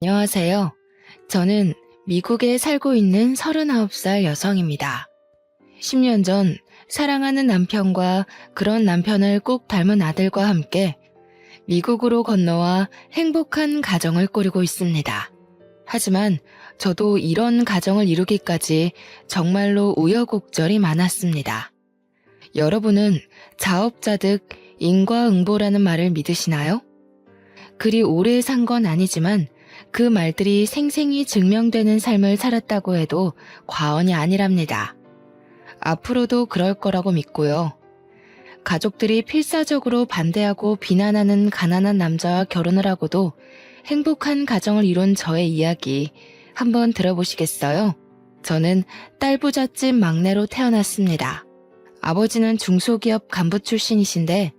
안녕하세요. 저는 미국에 살고 있는 39살 여성입니다. 10년 전 사랑하는 남편과 그런 남편을 꼭 닮은 아들과 함께 미국으로 건너와 행복한 가정을 꾸리고 있습니다. 하지만 저도 이런 가정을 이루기까지 정말로 우여곡절이 많았습니다. 여러분은 자업자득 인과응보라는 말을 믿으시나요? 그리 오래 산 건 아니지만 그 말들이 생생히 증명되는 삶을 살았다고 해도 과언이 아니랍니다. 앞으로도 그럴 거라고 믿고요. 가족들이 필사적으로 반대하고 비난하는 가난한 남자와 결혼을 하고도 행복한 가정을 이룬 저의 이야기 한번 들어보시겠어요? 저는 딸부잣집 막내로 태어났습니다. 아버지는 중소기업 간부 출신이신데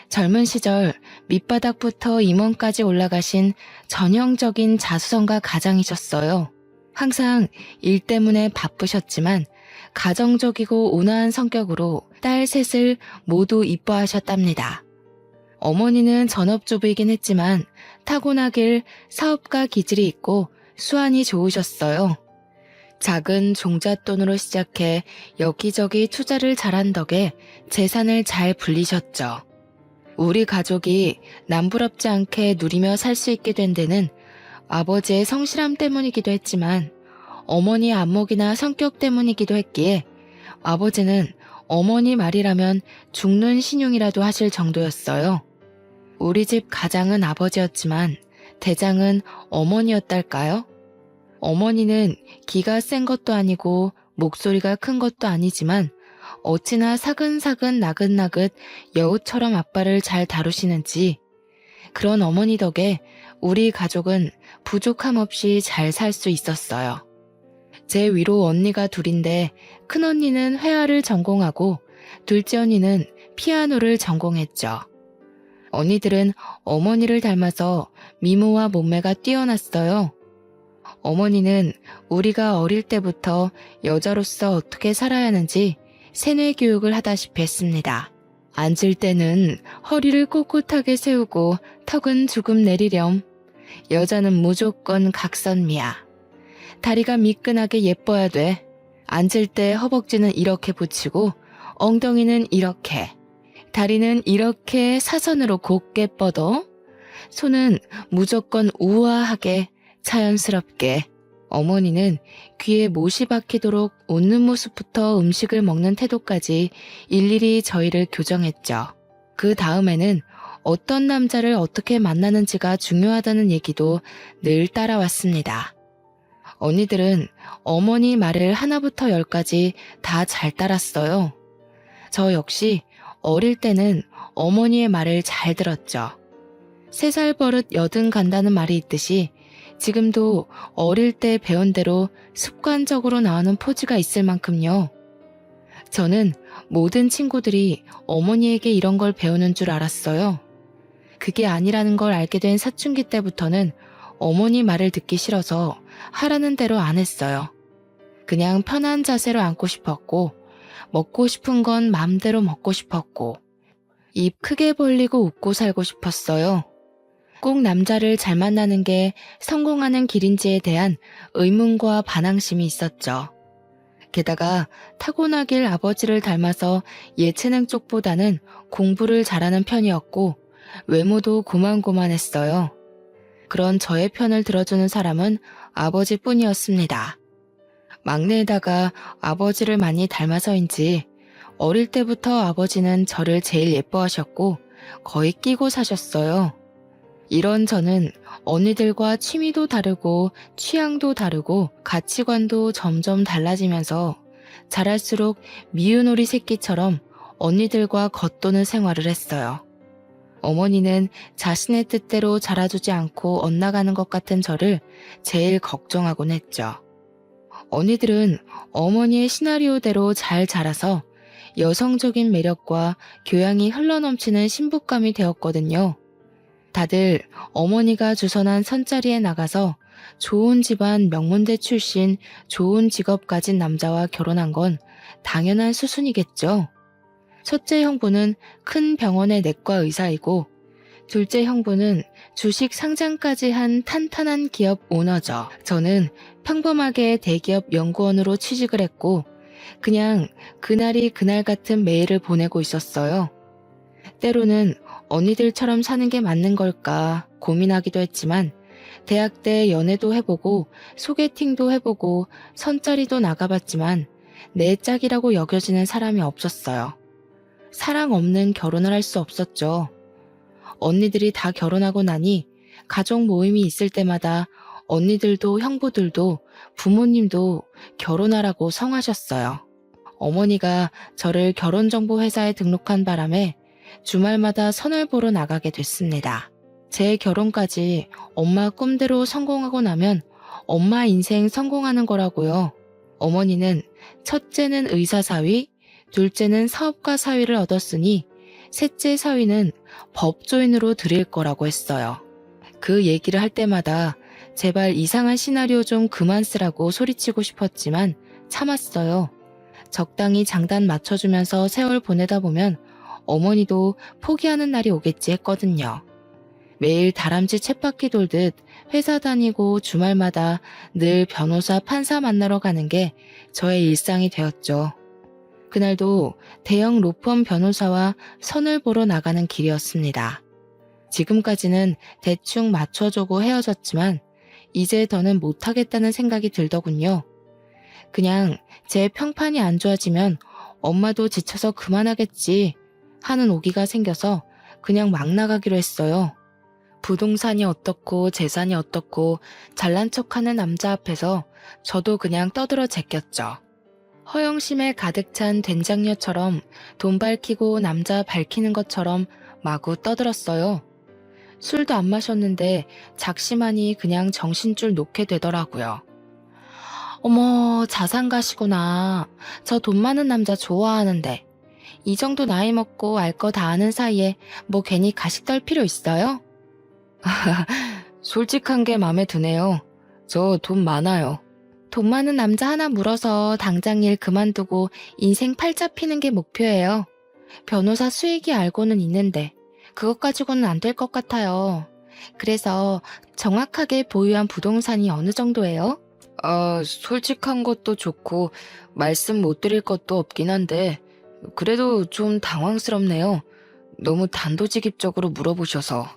젊은 시절 밑바닥부터 임원까지 올라가신 전형적인 자수성가 가장이셨어요. 항상 일 때문에 바쁘셨지만 가정적이고 온화한 성격으로 딸 셋을 모두 이뻐하셨답니다. 어머니는 전업주부이긴 했지만 타고나길 사업가 기질이 있고 수완이 좋으셨어요. 작은 종잣돈으로 시작해 여기저기 투자를 잘한 덕에 재산을 잘 불리셨죠. 우리 가족이 남부럽지 않게 누리며 살 수 있게 된 데는 아버지의 성실함 때문이기도 했지만 어머니의 안목이나 성격 때문이기도 했기에 아버지는 어머니 말이라면 죽는 신용이라도 하실 정도였어요. 우리 집 가장은 아버지였지만 대장은 어머니였달까요? 어머니는 기가 센 것도 아니고 목소리가 큰 것도 아니지만 어찌나 사근사근 나긋나긋 여우처럼 아빠를 잘 다루시는지 그런 어머니 덕에 우리 가족은 부족함 없이 잘 살 수 있었어요. 제 위로 언니가 둘인데 큰언니는 회화를 전공하고 둘째 언니는 피아노를 전공했죠. 언니들은 어머니를 닮아서 미모와 몸매가 뛰어났어요. 어머니는 우리가 어릴 때부터 여자로서 어떻게 살아야 하는지 세뇌 교육을 하다시피 했습니다. 앉을 때는 허리를 꼿꼿하게 세우고 턱은 조금 내리렴. 여자는 무조건 각선미야. 다리가 미끈하게 예뻐야 돼. 앉을 때 허벅지는 이렇게 붙이고 엉덩이는 이렇게. 다리는 이렇게 사선으로 곧게 뻗어. 손은 무조건 우아하게 자연스럽게. 어머니는 귀에 못이 박히도록 웃는 모습부터 음식을 먹는 태도까지 일일이 저희를 교정했죠. 그 다음에는 어떤 남자를 어떻게 만나는지가 중요하다는 얘기도 늘 따라왔습니다. 언니들은 어머니 말을 하나부터 열까지 다 잘 따랐어요. 저 역시 어릴 때는 어머니의 말을 잘 들었죠. 3살 버릇 여든 간다는 말이 있듯이 지금도 어릴 때 배운 대로 습관적으로 나오는 포즈가 있을 만큼요. 저는 모든 친구들이 어머니에게 이런 걸 배우는 줄 알았어요. 그게 아니라는 걸 알게 된 사춘기 때부터는 어머니 말을 듣기 싫어서 하라는 대로 안 했어요. 그냥 편한 자세로 앉고 싶었고 먹고 싶은 건 마음대로 먹고 싶었고 입 크게 벌리고 웃고 살고 싶었어요. 꼭 남자를 잘 만나는 게 성공하는 길인지에 대한 의문과 반항심이 있었죠. 게다가 타고나길 아버지를 닮아서 예체능 쪽보다는 공부를 잘하는 편이었고 외모도 고만고만했어요. 그런 저의 편을 들어주는 사람은 아버지뿐이었습니다. 막내에다가 아버지를 많이 닮아서인지 어릴 때부터 아버지는 저를 제일 예뻐하셨고 거의 끼고 사셨어요. 이런 저는 언니들과 취미도 다르고 취향도 다르고 가치관도 점점 달라지면서 자랄수록 미운 오리 새끼처럼 언니들과 겉도는 생활을 했어요. 어머니는 자신의 뜻대로 자라주지 않고 엇나가는 것 같은 저를 제일 걱정하곤 했죠. 언니들은 어머니의 시나리오대로 잘 자라서 여성적인 매력과 교양이 흘러넘치는 신부감이 되었거든요. 다들 어머니가 주선한 선자리에 나가서 좋은 집안 명문대 출신 좋은 직업 가진 남자와 결혼한 건 당연한 수순이겠죠. 첫째 형부는 큰 병원의 내과 의사이고 둘째 형부는 주식 상장까지 한 탄탄한 기업 오너죠. 저는 평범하게 대기업 연구원으로 취직을 했고 그냥 그날이 그날 같은 매일을 보내고 있었어요. 때로는 언니들처럼 사는 게 맞는 걸까 고민하기도 했지만 대학 때 연애도 해보고 소개팅도 해보고 선짜리도 나가봤지만 내 짝이라고 여겨지는 사람이 없었어요. 사랑 없는 결혼을 할 수 없었죠. 언니들이 다 결혼하고 나니 가족 모임이 있을 때마다 언니들도 형부들도 부모님도 결혼하라고 성하셨어요. 어머니가 저를 결혼정보회사에 등록한 바람에 주말마다 선을 보러 나가게 됐습니다. 제 결혼까지 엄마 꿈대로 성공하고 나면 엄마 인생 성공하는 거라고요. 어머니는 첫째는 의사 사위, 둘째는 사업가 사위를 얻었으니 셋째 사위는 법조인으로 드릴 거라고 했어요. 그 얘기를 할 때마다 제발 이상한 시나리오 좀 그만 쓰라고 소리치고 싶었지만 참았어요. 적당히 장단 맞춰주면서 세월 보내다 보면 어머니도 포기하는 날이 오겠지 했거든요. 매일 다람쥐 쳇바퀴 돌듯 회사 다니고 주말마다 늘 변호사 판사 만나러 가는 게 저의 일상이 되었죠. 그날도 대형 로펌 변호사와 선을 보러 나가는 길이었습니다. 지금까지는 대충 맞춰주고 헤어졌지만 이제 더는 못하겠다는 생각이 들더군요. 그냥 제 평판이 안 좋아지면 엄마도 지쳐서 그만하겠지 하는 오기가 생겨서 그냥 막 나가기로 했어요. 부동산이 어떻고 재산이 어떻고 잘난 척하는 남자 앞에서 저도 그냥 떠들어 제꼈죠. 허영심에 가득 찬 된장녀처럼 돈 밝히고 남자 밝히는 것처럼 마구 떠들었어요. 술도 안 마셨는데 작심하니 그냥 정신줄 놓게 되더라고요. 어머, 자산가시구나. 저 돈 많은 남자 좋아하는데. 이 정도 나이 먹고 알 거 다 아는 사이에 뭐 괜히 가식 떨 필요 있어요? 솔직한 게 마음에 드네요. 저 돈 많아요. 돈 많은 남자 하나 물어서 당장 일 그만두고 인생 팔자 피는 게 목표예요. 변호사 수익이 알고는 있는데 그것 가지고는 안 될 것 같아요. 그래서 정확하게 보유한 부동산이 어느 정도예요? 솔직한 것도 좋고 말씀 못 드릴 것도 없긴 한데 그래도 좀 당황스럽네요. 너무 단도직입적으로 물어보셔서.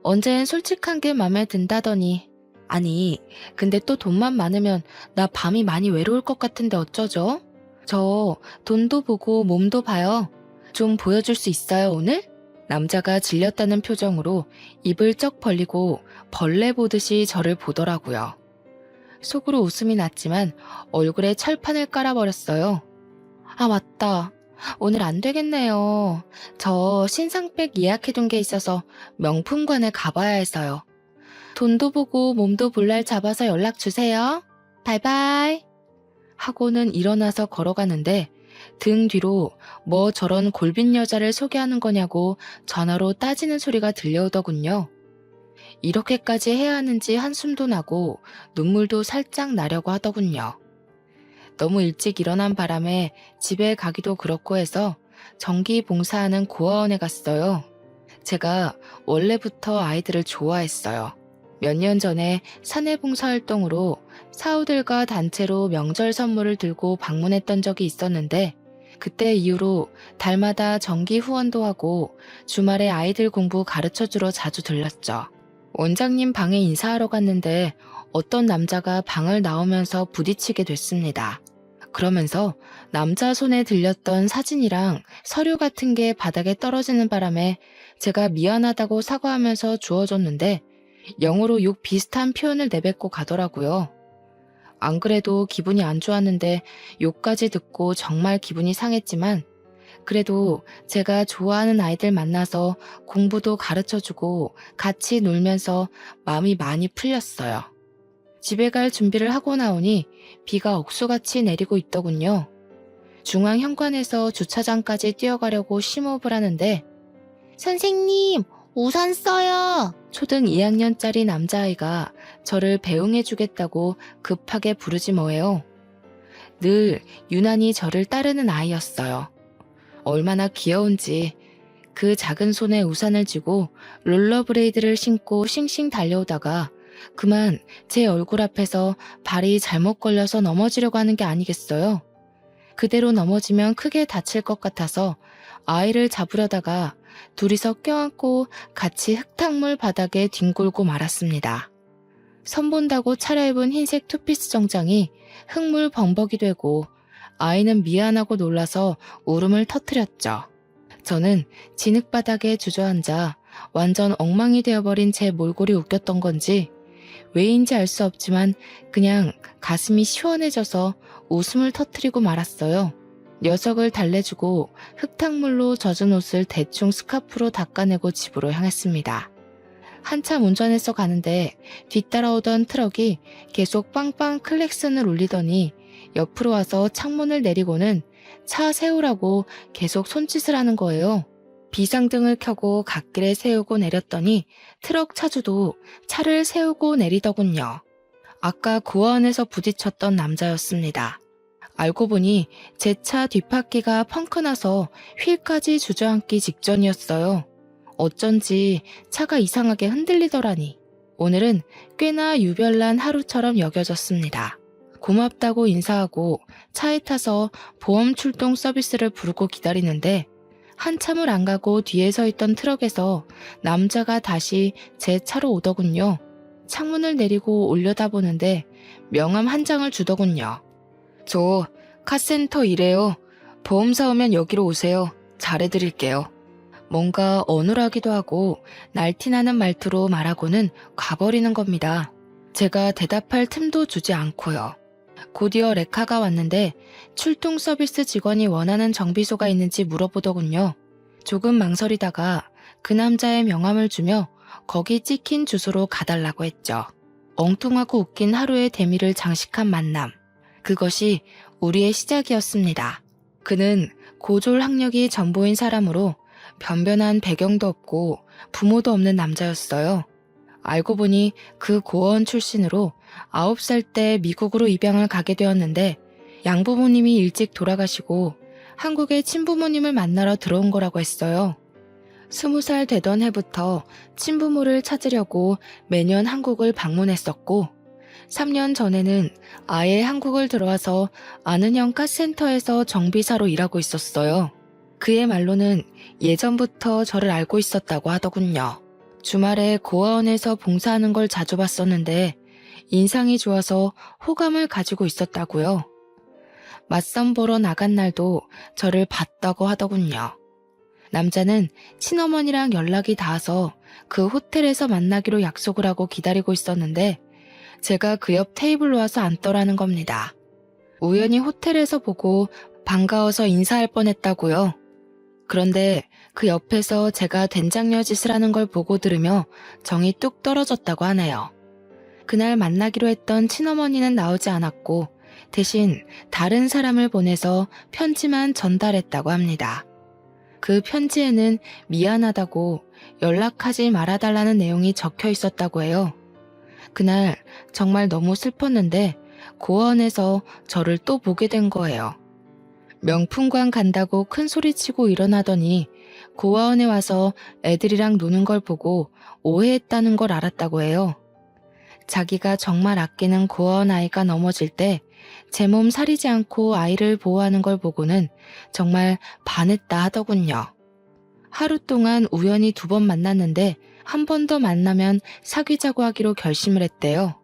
언젠 솔직한 게 맘에 든다더니. 아니, 근데 또 돈만 많으면 나 밤이 많이 외로울 것 같은데 어쩌죠? 저 돈도 보고 몸도 봐요. 좀 보여줄 수 있어요, 오늘? 남자가 질렸다는 표정으로 입을 쩍 벌리고 벌레 보듯이 저를 보더라고요. 속으로 웃음이 났지만 얼굴에 철판을 깔아버렸어요. 아, 맞다. 오늘 안 되겠네요. 저 신상백 예약해둔 게 있어서 명품관에 가봐야 해서요. 돈도 보고 몸도 볼 날 잡아서 연락 주세요. 바이바이. 하고는 일어나서 걸어가는데 등 뒤로 뭐 저런 골빈 여자를 소개하는 거냐고 전화로 따지는 소리가 들려오더군요. 이렇게까지 해야 하는지 한숨도 나고 눈물도 살짝 나려고 하더군요. 너무 일찍 일어난 바람에 집에 가기도 그렇고 해서 전기 봉사하는 고아원에 갔어요. 제가 원래부터 아이들을 좋아했어요. 몇 년 전에 사내 봉사활동으로 사우들과 단체로 명절 선물을 들고 방문했던 적이 있었는데 그때 이후로 달마다 정기 후원도 하고 주말에 아이들 공부 가르쳐주러 자주 들렀죠. 원장님 방에 인사하러 갔는데 어떤 남자가 방을 나오면서 부딪히게 됐습니다. 그러면서 남자 손에 들렸던 사진이랑 서류 같은 게 바닥에 떨어지는 바람에 제가 미안하다고 사과하면서 주워줬는데 영어로 욕 비슷한 표현을 내뱉고 가더라고요. 안 그래도 기분이 안 좋았는데 욕까지 듣고 정말 기분이 상했지만 그래도 제가 좋아하는 아이들 만나서 공부도 가르쳐주고 같이 놀면서 마음이 많이 풀렸어요. 집에 갈 준비를 하고 나오니 비가 억수같이 내리고 있더군요. 중앙현관에서 주차장까지 뛰어가려고 심호흡을 하는데 선생님, 우산 써요. 초등 2학년짜리 남자아이가 저를 배웅해주겠다고 급하게 부르지 뭐예요. 늘 유난히 저를 따르는 아이였어요. 얼마나 귀여운지 그 작은 손에 우산을 쥐고 롤러브레이드를 신고 싱싱 달려오다가 그만 제 얼굴 앞에서 발이 잘못 걸려서 넘어지려고 하는 게 아니겠어요? 그대로 넘어지면 크게 다칠 것 같아서 아이를 잡으려다가 둘이서 껴안고 같이 흙탕물 바닥에 뒹굴고 말았습니다. 선본다고 차려입은 흰색 투피스 정장이 흙물 범벅이 되고 아이는 미안하고 놀라서 울음을 터뜨렸죠. 저는 진흙바닥에 주저앉아 완전 엉망이 되어버린 제 몰골이 웃겼던 건지 왜인지 알 수 없지만 그냥 가슴이 시원해져서 웃음을 터뜨리고 말았어요. 녀석을 달래주고 흙탕물로 젖은 옷을 대충 스카프로 닦아내고 집으로 향했습니다. 한참 운전해서 가는데 뒤따라오던 트럭이 계속 빵빵 클렉슨을 울리더니 옆으로 와서 창문을 내리고는 차 세우라고 계속 손짓을 하는 거예요. 비상등을 켜고 갓길에 세우고 내렸더니 트럭 차주도 차를 세우고 내리더군요. 아까 고아원에서 부딪혔던 남자였습니다. 알고 보니 제 차 뒷바퀴가 펑크나서 휠까지 주저앉기 직전이었어요. 어쩐지 차가 이상하게 흔들리더라니. 오늘은 꽤나 유별난 하루처럼 여겨졌습니다. 고맙다고 인사하고 차에 타서 보험 출동 서비스를 부르고 기다리는데 한참을 안 가고 뒤에 서 있던 트럭에서 남자가 다시 제 차로 오더군요. 창문을 내리고 올려다보는데 명함 한 장을 주더군요. 저 카센터 일해요. 보험사 오면 여기로 오세요. 잘해드릴게요. 뭔가 어눌하기도 하고 날티나는 말투로 말하고는 가버리는 겁니다. 제가 대답할 틈도 주지 않고요. 곧이어 레카가 왔는데 출동 서비스 직원이 원하는 정비소가 있는지 물어보더군요. 조금 망설이다가 그 남자의 명함을 주며 거기 찍힌 주소로 가달라고 했죠. 엉뚱하고 웃긴 하루의 대미를 장식한 만남. 그것이 우리의 시작이었습니다. 그는 고졸 학력이 전부인 사람으로 변변한 배경도 없고 부모도 없는 남자였어요. 알고 보니 그 고아원 출신으로 9살 때 미국으로 입양을 가게 되었는데 양부모님이 일찍 돌아가시고 한국의 친부모님을 만나러 들어온 거라고 했어요. 20살 되던 해부터 친부모를 찾으려고 매년 한국을 방문했었고 3년 전에는 아예 한국을 들어와서 아는 형 카센터에서 정비사로 일하고 있었어요. 그의 말로는 예전부터 저를 알고 있었다고 하더군요. 주말에 고아원에서 봉사하는 걸 자주 봤었는데 인상이 좋아서 호감을 가지고 있었다고요. 맞선 보러 나간 날도 저를 봤다고 하더군요. 남자는 친어머니랑 연락이 닿아서 그 호텔에서 만나기로 약속을 하고 기다리고 있었는데 제가 그 옆 테이블로 와서 앉더라는 겁니다. 우연히 호텔에서 보고 반가워서 인사할 뻔했다고요. 그런데 그 옆에서 제가 된장녀 짓을 하는 걸 보고 들으며 정이 뚝 떨어졌다고 하네요. 그날 만나기로 했던 친어머니는 나오지 않았고 대신 다른 사람을 보내서 편지만 전달했다고 합니다. 그 편지에는 미안하다고 연락하지 말아달라는 내용이 적혀 있었다고 해요. 그날 정말 너무 슬펐는데 고아원에서 저를 또 보게 된 거예요. 명품관 간다고 큰 소리치고 일어나더니 고아원에 와서 애들이랑 노는 걸 보고 오해했다는 걸 알았다고 해요. 자기가 정말 아끼는 고아원 아이가 넘어질 때 제 몸 사리지 않고 아이를 보호하는 걸 보고는 정말 반했다 하더군요. 하루 동안 우연히 2번 만났는데 한 번 더 만나면 사귀자고 하기로 결심을 했대요.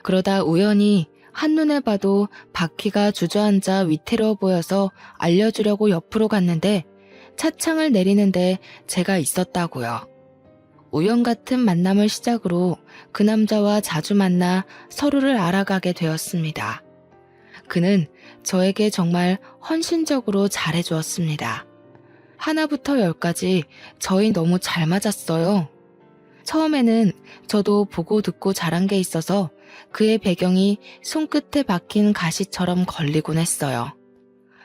그러다 우연히 한눈에 봐도 바퀴가 주저앉아 위태로워 보여서 알려주려고 옆으로 갔는데 차창을 내리는데 제가 있었다고요. 우연 같은 만남을 시작으로 그 남자와 자주 만나 서로를 알아가게 되었습니다. 그는 저에게 정말 헌신적으로 잘해주었습니다. 하나부터 10까지 저희 너무 잘 맞았어요. 처음에는 저도 보고 듣고 자란 게 있어서 그의 배경이 손끝에 박힌 가시처럼 걸리곤 했어요.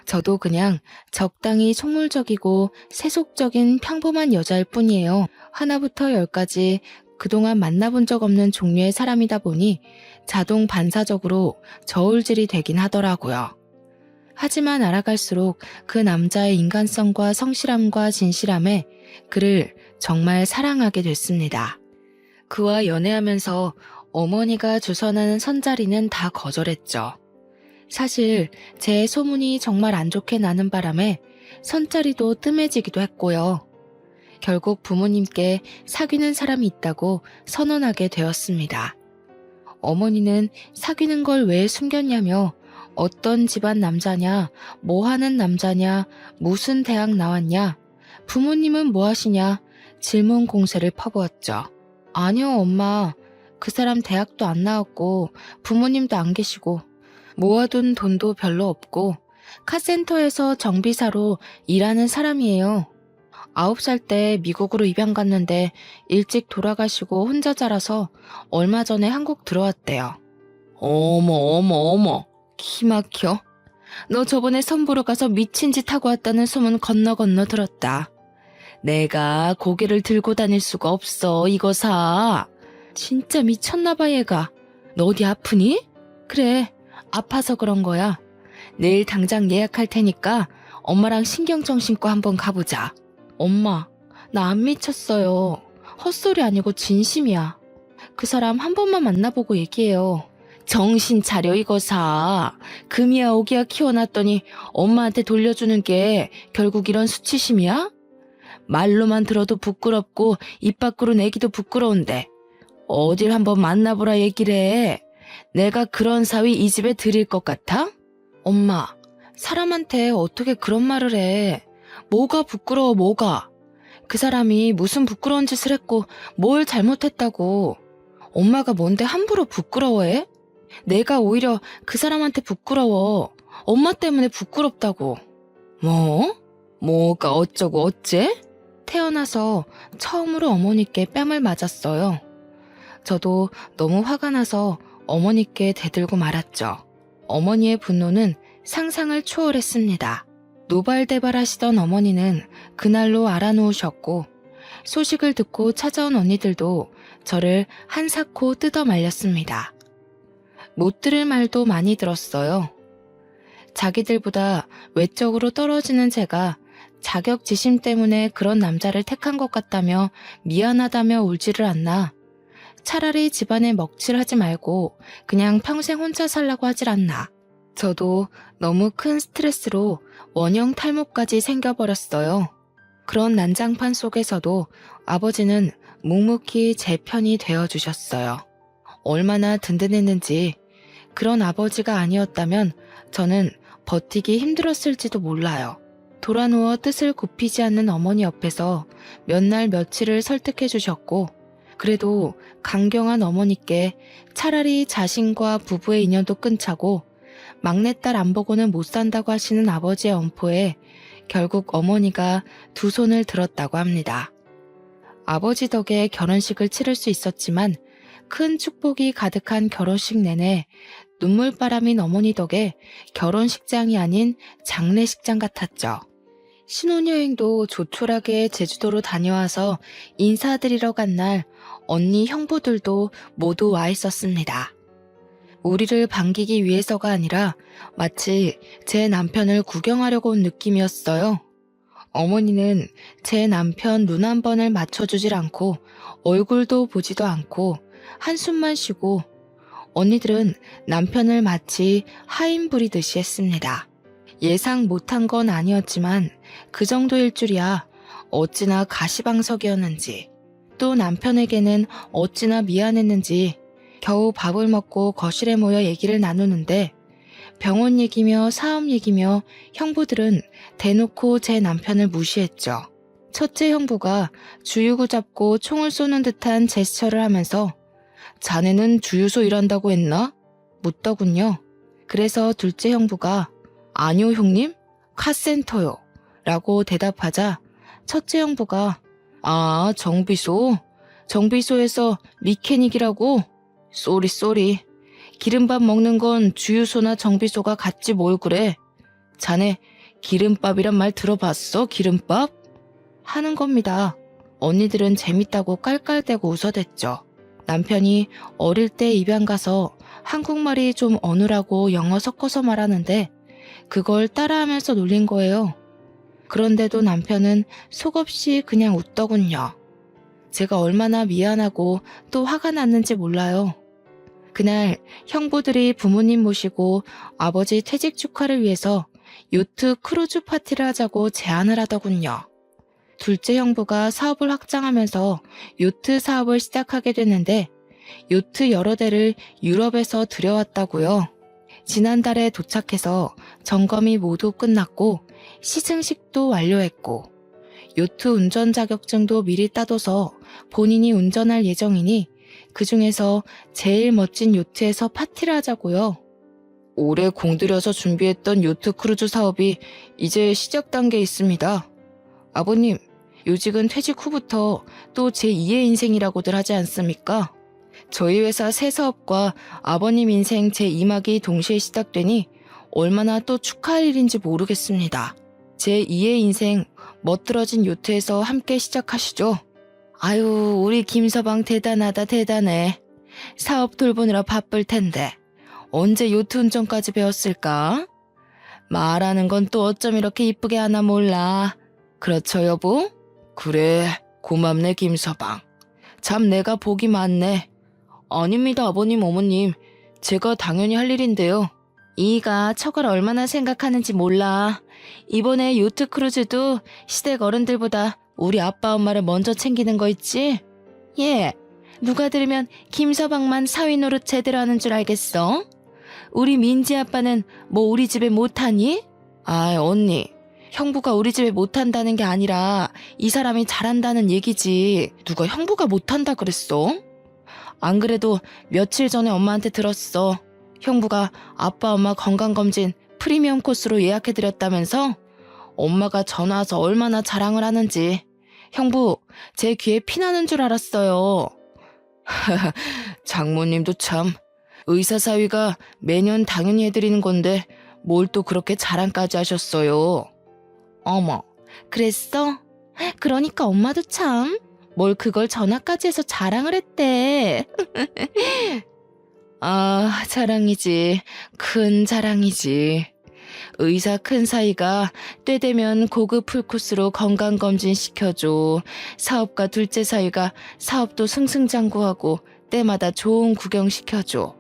저도 그냥 적당히 속물적이고 세속적인 평범한 여자일 뿐이에요. 하나부터 10까지 그동안 만나본 적 없는 종류의 사람이다 보니 자동 반사적으로 저울질이 되긴 하더라고요. 하지만 알아갈수록 그 남자의 인간성과 성실함과 진실함에 그를 정말 사랑하게 됐습니다. 그와 연애하면서 어머니가 주선하는 선자리는 다 거절했죠. 사실 제 소문이 정말 안 좋게 나는 바람에 선자리도 뜸해지기도 했고요. 결국 부모님께 사귀는 사람이 있다고 선언하게 되었습니다. 어머니는 사귀는 걸 왜 숨겼냐며 어떤 집안 남자냐, 뭐 하는 남자냐, 무슨 대학 나왔냐, 부모님은 뭐 하시냐 질문 공세를 퍼부었죠. 아니요, 엄마. 그 사람 대학도 안 나왔고 부모님도 안 계시고 모아둔 돈도 별로 없고 카센터에서 정비사로 일하는 사람이에요. 9살 때 미국으로 입양 갔는데 일찍 돌아가시고 혼자 자라서 얼마 전에 한국 들어왔대요. 어머, 기막혀. 너 저번에 선 보러 가서 미친 짓 하고 왔다는 소문 건너 들었다. 내가 고개를 들고 다닐 수가 없어, 이거 사. 진짜 미쳤나봐, 얘가. 너 어디 아프니? 그래, 아파서 그런 거야. 내일 당장 예약할 테니까 엄마랑 신경정신과 한번 가보자. 엄마, 나 안 미쳤어요. 헛소리 아니고 진심이야. 그 사람 한 번만 만나보고 얘기해요. 정신 차려, 이거 사. 금이야 오기야 키워놨더니 엄마한테 돌려주는 게 결국 이런 수치심이야? 말로만 들어도 부끄럽고 입 밖으로 내기도 부끄러운데 어딜 한번 만나보라 얘기를 해. 내가 그런 사위 이 집에 들일 것 같아? 엄마, 사람한테 어떻게 그런 말을 해. 뭐가 부끄러워, 뭐가. 그 사람이 무슨 부끄러운 짓을 했고 뭘 잘못했다고. 엄마가 뭔데 함부로 부끄러워해? 내가 오히려 그 사람한테 부끄러워. 엄마 때문에 부끄럽다고. 뭐? 뭐가 어쩌고 어째? 태어나서 처음으로 어머니께 뺨을 맞았어요. 저도 너무 화가 나서 어머니께 대들고 말았죠. 어머니의 분노는 상상을 초월했습니다. 노발대발하시던 어머니는 그날로 알아놓으셨고 소식을 듣고 찾아온 언니들도 저를 한사코 뜯어 말렸습니다. 못 들을 말도 많이 들었어요. 자기들보다 외적으로 떨어지는 제가 자격지심 때문에 그런 남자를 택한 것 같다며 미안하다며 울지를 않나. 차라리 집안에 먹칠하지 말고 그냥 평생 혼자 살라고 하질 않나. 저도 너무 큰 스트레스로 원형 탈모까지 생겨버렸어요. 그런 난장판 속에서도 아버지는 묵묵히 제 편이 되어주셨어요. 얼마나 든든했는지. 그런 아버지가 아니었다면 저는 버티기 힘들었을지도 몰라요. 돌아누워 뜻을 굽히지 않는 어머니 옆에서 몇 날 며칠을 설득해 주셨고 그래도 강경한 어머니께 차라리 자신과 부부의 인연도 끊자고 막내딸 안 보고는 못 산다고 하시는 아버지의 엄포에 결국 어머니가 두 손을 들었다고 합니다. 아버지 덕에 결혼식을 치를 수 있었지만 큰 축복이 가득한 결혼식 내내 눈물바람인 어머니 덕에 결혼식장이 아닌 장례식장 같았죠. 신혼여행도 조촐하게 제주도로 다녀와서 인사드리러 간 날 언니 형부들도 모두 와 있었습니다. 우리를 반기기 위해서가 아니라 마치 제 남편을 구경하려고 온 느낌이었어요. 어머니는 제 남편 눈 한 번을 맞춰주질 않고 얼굴도 보지도 않고 한숨만 쉬고 언니들은 남편을 마치 하인 부리듯이 했습니다. 예상 못한 건 아니었지만 그 정도일 줄이야 어찌나 가시방석이었는지 또 남편에게는 어찌나 미안했는지 겨우 밥을 먹고 거실에 모여 얘기를 나누는데 병원 얘기며 사업 얘기며 형부들은 대놓고 제 남편을 무시했죠. 첫째 형부가 주유구 잡고 총을 쏘는 듯한 제스처를 하면서 자네는 주유소 일한다고 했나? 묻더군요. 그래서 둘째 형부가 아니요 형님, 카센터요 라고 대답하자 첫째 형부가 아 정비소에서 미케닉이라고? 쏘리 기름밥 먹는 건 주유소나 정비소가 같지 뭘 그래. 자네 기름밥이란 말 들어봤어? 기름밥? 하는 겁니다. 언니들은 재밌다고 깔깔대고 웃어댔죠. 남편이 어릴 때 입양 가서 한국말이 좀 어눌하고 영어 섞어서 말하는데 그걸 따라하면서 놀린 거예요. 그런데도 남편은 속없이 그냥 웃더군요. 제가 얼마나 미안하고 또 화가 났는지 몰라요. 그날 형부들이 부모님 모시고 아버지 퇴직 축하를 위해서 요트 크루즈 파티를 하자고 제안을 하더군요. 둘째 형부가 사업을 확장하면서 요트 사업을 시작하게 됐는데 요트 여러 대를 유럽에서 들여왔다고요. 지난달에 도착해서 점검이 모두 끝났고 시승식도 완료했고 요트 운전 자격증도 미리 따둬서 본인이 운전할 예정이니 그 중에서 제일 멋진 요트에서 파티를 하자고요. 올해 공들여서 준비했던 요트 크루즈 사업이 이제 시작 단계에 있습니다. 아버님, 요직은 퇴직 후부터 또 제2의 인생이라고들 하지 않습니까? 저희 회사 새 사업과 아버님 인생 제2막이 동시에 시작되니 얼마나 또 축하할 일인지 모르겠습니다. 제2의 인생 멋들어진 요트에서 함께 시작하시죠. 아유, 우리 김서방 대단하다 대단해. 사업 돌보느라 바쁠 텐데 언제 요트 운전까지 배웠을까? 말하는 건 또 어쩜 이렇게 이쁘게 하나 몰라. 그렇죠 여보? 그래, 고맙네 김서방. 참 내가 복이 많네. 아닙니다 아버님 어머님. 제가 당연히 할 일인데요. 이가 척을 얼마나 생각하는지 몰라. 이번에 요트 크루즈도 시댁 어른들보다 우리 아빠 엄마를 먼저 챙기는 거 있지? 예, 누가 들으면 김서방만 사위 노릇 제대로 하는 줄 알겠어? 우리 민지 아빠는 뭐 우리 집에 못하니? 아 언니, 형부가 우리 집에 못한다는 게 아니라 이 사람이 잘한다는 얘기지. 누가 형부가 못한다 그랬어? 안 그래도 며칠 전에 엄마한테 들었어. 형부가 아빠 엄마 건강검진 프리미엄 코스로 예약해드렸다면서? 엄마가 전화 와서 얼마나 자랑을 하는지. 형부, 제 귀에 피나는 줄 알았어요. 장모님도 참. 의사 사위가 매년 당연히 해드리는 건데 뭘 또 그렇게 자랑까지 하셨어요. 어머, 그랬어? 그러니까 엄마도 참. 뭘 그걸 전화까지 해서 자랑을 했대. 아, 자랑이지. 큰 자랑이지. 의사 큰 사이가 때 되면 고급 풀코스로 건강검진 시켜줘. 사업가 둘째 사이가 사업도 승승장구하고 때마다 좋은 구경 시켜줘.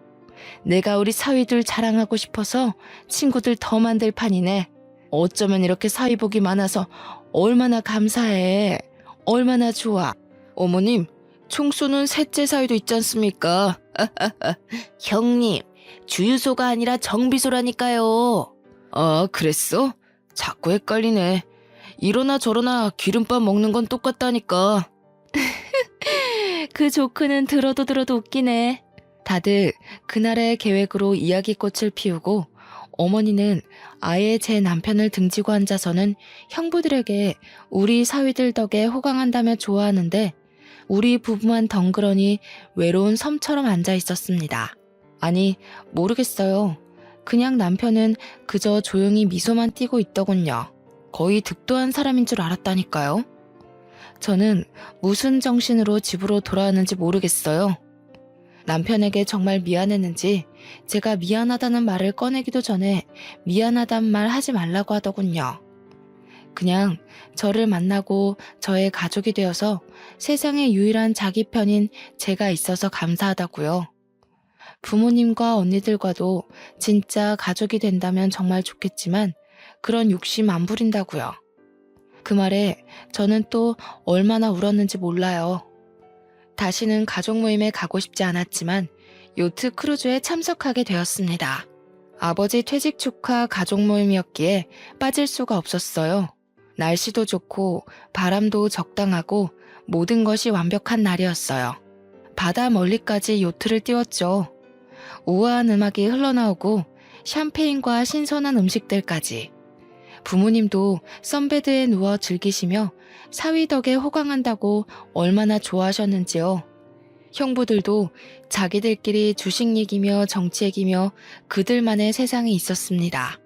내가 우리 사위들 자랑하고 싶어서 친구들 더 만들 판이네. 어쩌면 이렇게 사위복이 많아서 얼마나 감사해. 얼마나 좋아. 어머님, 총 쏘는 셋째 사위도 있지 않습니까? 형님, 주유소가 아니라 정비소라니까요. 아, 그랬어? 자꾸 헷갈리네. 이러나 저러나 기름밥 먹는 건 똑같다니까. 그 조크는 들어도 웃기네. 다들 그날의 계획으로 이야기꽃을 피우고 어머니는 아예 제 남편을 등지고 앉아서는 형부들에게 우리 사위들 덕에 호강한다며 좋아하는데 우리 부부만 덩그러니 외로운 섬처럼 앉아 있었습니다. 아니, 모르겠어요. 그냥 남편은 그저 조용히 미소만 띠고 있더군요. 거의 득도한 사람인 줄 알았다니까요. 저는 무슨 정신으로 집으로 돌아왔는지 모르겠어요. 남편에게 정말 미안했는지 제가 미안하다는 말을 꺼내기도 전에 미안하단 말 하지 말라고 하더군요. 그냥 저를 만나고 저의 가족이 되어서 세상에 유일한 자기 편인 제가 있어서 감사하다고요. 부모님과 언니들과도 진짜 가족이 된다면 정말 좋겠지만 그런 욕심 안 부린다고요. 그 말에 저는 또 얼마나 울었는지 몰라요. 다시는 가족 모임에 가고 싶지 않았지만 요트 크루즈에 참석하게 되었습니다. 아버지 퇴직 축하 가족 모임이었기에 빠질 수가 없었어요. 날씨도 좋고 바람도 적당하고 모든 것이 완벽한 날이었어요. 바다 멀리까지 요트를 띄웠죠. 우아한 음악이 흘러나오고 샴페인과 신선한 음식들까지. 부모님도 선베드에 누워 즐기시며 사위 덕에 호강한다고 얼마나 좋아하셨는지요. 형부들도 자기들끼리 주식 얘기며 정치 얘기며 그들만의 세상에 있었습니다.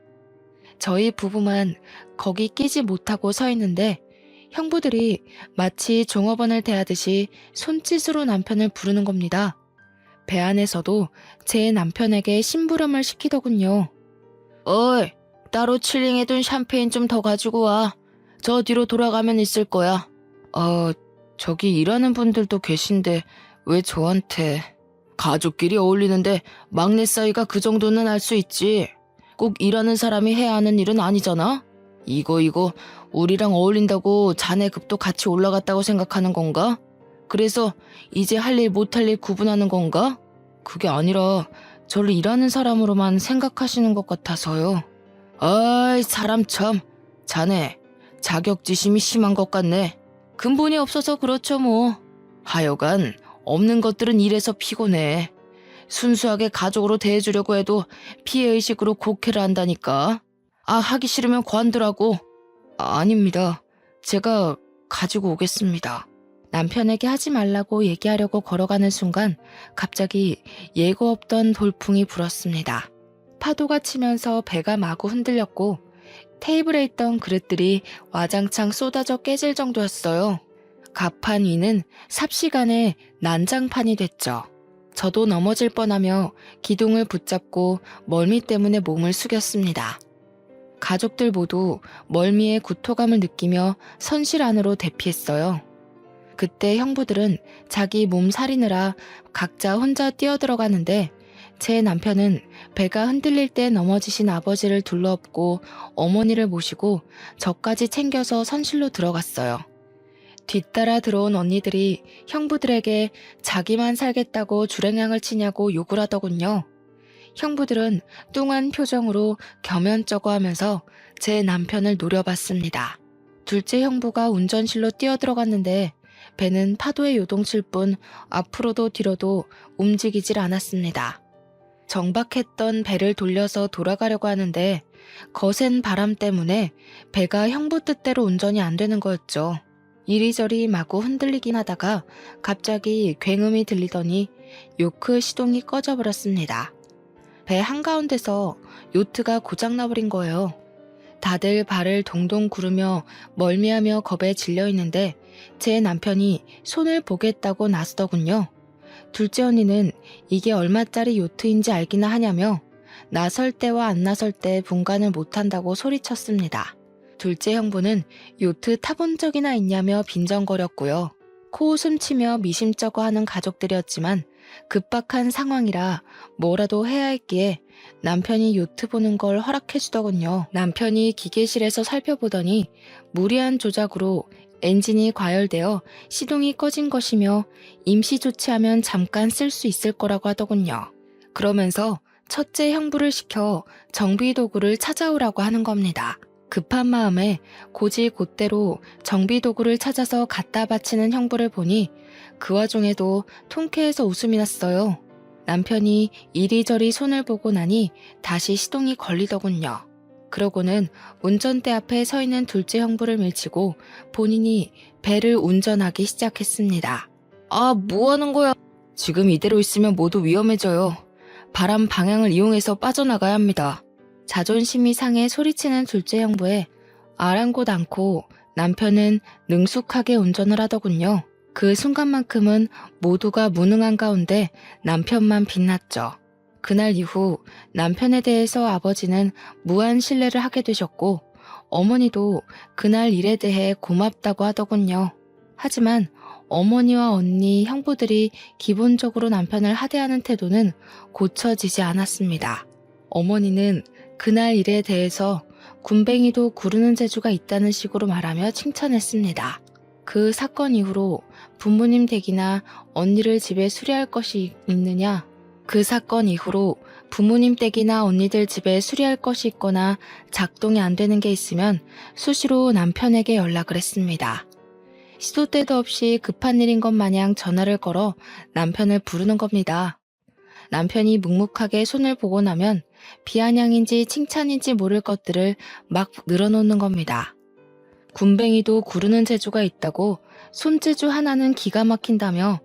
저희 부부만 거기 끼지 못하고 서 있는데 형부들이 마치 종업원을 대하듯이 손짓으로 남편을 부르는 겁니다. 배 안에서도 제 남편에게 심부름을 시키더군요. 어이, 따로 칠링해둔 샴페인 좀 더 가지고 와. 저 뒤로 돌아가면 있을 거야. 저기 일하는 분들도 계신데 왜 저한테... 가족끼리 어울리는데 막내 사이가 그 정도는 알 수 있지. 꼭 일하는 사람이 해야 하는 일은 아니잖아? 이거 우리랑 어울린다고 자네 급도 같이 올라갔다고 생각하는 건가? 그래서 이제 할 일 못할 일 구분하는 건가? 그게 아니라 저를 일하는 사람으로만 생각하시는 것 같아서요. 아이 사람 참. 자네 자격지심이 심한 것 같네. 근본이 없어서 그렇죠 뭐. 하여간 없는 것들은 일해서 피곤해. 순수하게 가족으로 대해주려고 해도 피해의식으로 곡해를 한다니까. 하기 싫으면 관두라고. 아닙니다. 제가 가지고 오겠습니다. 남편에게 하지 말라고 얘기하려고 걸어가는 순간 갑자기 예고 없던 돌풍이 불었습니다. 파도가 치면서 배가 마구 흔들렸고 테이블에 있던 그릇들이 와장창 쏟아져 깨질 정도였어요. 갑판 위는 삽시간에 난장판이 됐죠. 저도 넘어질 뻔하며 기둥을 붙잡고 멀미 때문에 몸을 숙였습니다. 가족들 모두 멀미의 구토감을 느끼며 선실 안으로 대피했어요. 그때 형부들은 자기 몸 사리느라 각자 혼자 뛰어들어가는데 제 남편은 배가 흔들릴 때 넘어지신 아버지를 둘러엎고 어머니를 모시고 저까지 챙겨서 선실로 들어갔어요. 뒤따라 들어온 언니들이 형부들에게 자기만 살겠다고 주랭랑을 치냐고 욕을 하더군요. 형부들은 뚱한 표정으로 겸연쩍어 하면서 제 남편을 노려봤습니다. 둘째 형부가 운전실로 뛰어들어갔는데 배는 파도에 요동칠 뿐 앞으로도 뒤로도 움직이질 않았습니다. 정박했던 배를 돌려서 돌아가려고 하는데 거센 바람 때문에 배가 형부 뜻대로 운전이 안 되는 거였죠. 이리저리 마구 흔들리긴 하다가 갑자기 굉음이 들리더니 요크 시동이 꺼져버렸습니다. 배 한가운데서 요트가 고장나버린 거예요. 다들 발을 동동 구르며 멀미하며 겁에 질려있는데 제 남편이 손을 보겠다고 나서더군요. 둘째 언니는 이게 얼마짜리 요트인지 알기나 하냐며 나설 때와 안 나설 때 분간을 못한다고 소리쳤습니다. 둘째 형부는 요트 타본 적이나 있냐며 빈정거렸고요. 코웃음 치며 미심쩍어 하는 가족들이었지만 급박한 상황이라 뭐라도 해야 했기에 남편이 요트 보는 걸 허락해주더군요. 남편이 기계실에서 살펴보더니 무리한 조작으로 엔진이 과열되어 시동이 꺼진 것이며 임시 조치하면 잠깐 쓸 수 있을 거라고 하더군요. 그러면서 첫째 형부를 시켜 정비도구를 찾아오라고 하는 겁니다. 급한 마음에 곧이곧대로 정비도구를 찾아서 갖다 바치는 형부를 보니 그 와중에도 통쾌해서 웃음이 났어요. 남편이 이리저리 손을 보고 나니 다시 시동이 걸리더군요. 그러고는 운전대 앞에 서 있는 둘째 형부를 밀치고 본인이 배를 운전하기 시작했습니다. 뭐 하는 거야? 지금 이대로 있으면 모두 위험해져요. 바람 방향을 이용해서 빠져나가야 합니다. 자존심이 상해 소리치는 둘째 형부에 아랑곳 않고 남편은 능숙하게 운전을 하더군요. 그 순간만큼은 모두가 무능한 가운데 남편만 빛났죠. 그날 이후 남편에 대해서 아버지는 무한 신뢰를 하게 되셨고 어머니도 그날 일에 대해 고맙다고 하더군요. 하지만 어머니와 언니, 형부들이 기본적으로 남편을 하대하는 태도는 고쳐지지 않았습니다. 어머니는 그날 일에 대해서 군뱅이도 구르는 재주가 있다는 식으로 말하며 칭찬했습니다. 그 사건 이후로 부모님 댁이나 언니를 집에 수리할 것이 있느냐? 그 사건 이후로 부모님 댁이나 언니들 집에 수리할 것이 있거나 작동이 안 되는 게 있으면 수시로 남편에게 연락을 했습니다. 시도 때도 없이 급한 일인 것 마냥 전화를 걸어 남편을 부르는 겁니다. 남편이 묵묵하게 손을 보고 나면 비아냥인지 칭찬인지 모를 것들을 막 늘어놓는 겁니다. 군뱅이도 구르는 재주가 있다고 손재주 하나는 기가 막힌다며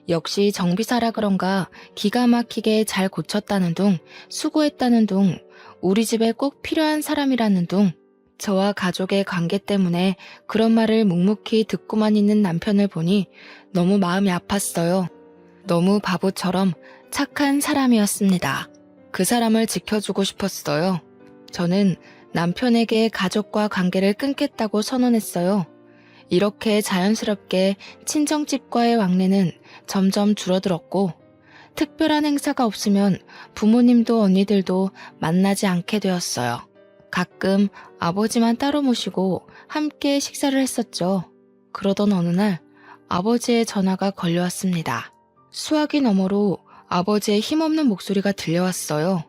역시 정비사라 그런가 기가 막히게 잘 고쳤다는 둥, 수고했다는 둥, 우리 집에 꼭 필요한 사람이라는 둥, 저와 가족의 관계 때문에 그런 말을 묵묵히 듣고만 있는 남편을 보니 너무 마음이 아팠어요. 너무 바보처럼 착한 사람이었습니다. 그 사람을 지켜주고 싶었어요. 저는 남편에게 가족과 관계를 끊겠다고 선언했어요. 이렇게 자연스럽게 친정집과의 왕래는 점점 줄어들었고, 특별한 행사가 없으면 부모님도 언니들도 만나지 않게 되었어요. 가끔 아버지만 따로 모시고 함께 식사를 했었죠. 그러던 어느 날 아버지의 전화가 걸려왔습니다. 수화기 너머로 아버지의 힘없는 목소리가 들려왔어요.